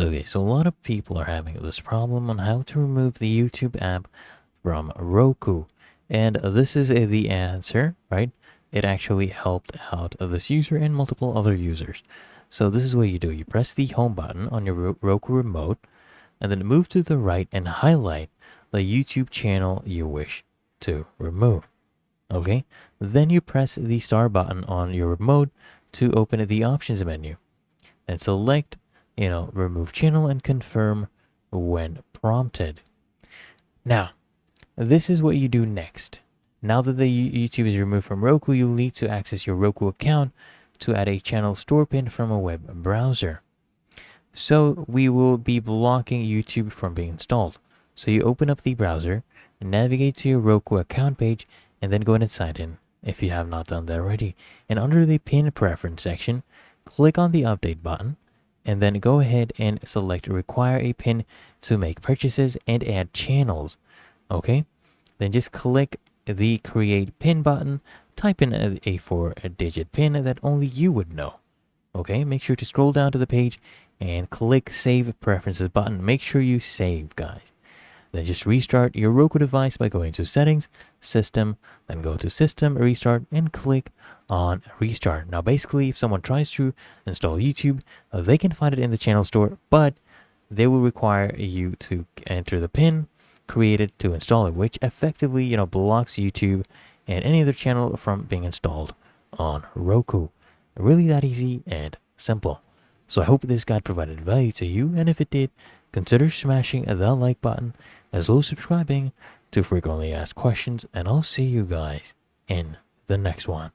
Okay, so a lot of people are having this problem on how to remove the YouTube app from Roku. And this is the answer, right? It actually helped out this user and multiple other users. So this is what you do. You press the home button on your Roku remote and then move to the right and highlight the YouTube channel you wish to remove. Okay? Then you press the star button on your remote to open the options menu and select, remove channel and confirm when prompted. Now, this is what you do next. Now that the YouTube is removed from Roku, you'll need to access your Roku account to add a channel store pin from a web browser. So we will be blocking YouTube from being installed. So you open up the browser, navigate to your Roku account page, and then go ahead and sign in if you have not done that already. And under the pin preference section, click on the update button, and then go ahead and select require a pin to make purchases and add channels. Okay, then just click the create pin button, type in a 4-digit pin that only you would know. Okay, make sure to scroll down to the page and click save preferences button. Make sure you save, guys. Then just restart your Roku device by going to settings, system, then go to system, restart, and click on restart. Now basically, if someone tries to install YouTube, they can find it in the channel store, but they will require you to enter the pin created to install it, which effectively, blocks YouTube and any other channel from being installed on Roku. Really that easy and simple. So I hope this guide provided value to you, and if it did, consider smashing the like button as well as subscribing to frequently asked questions, and I'll see you guys in the next one.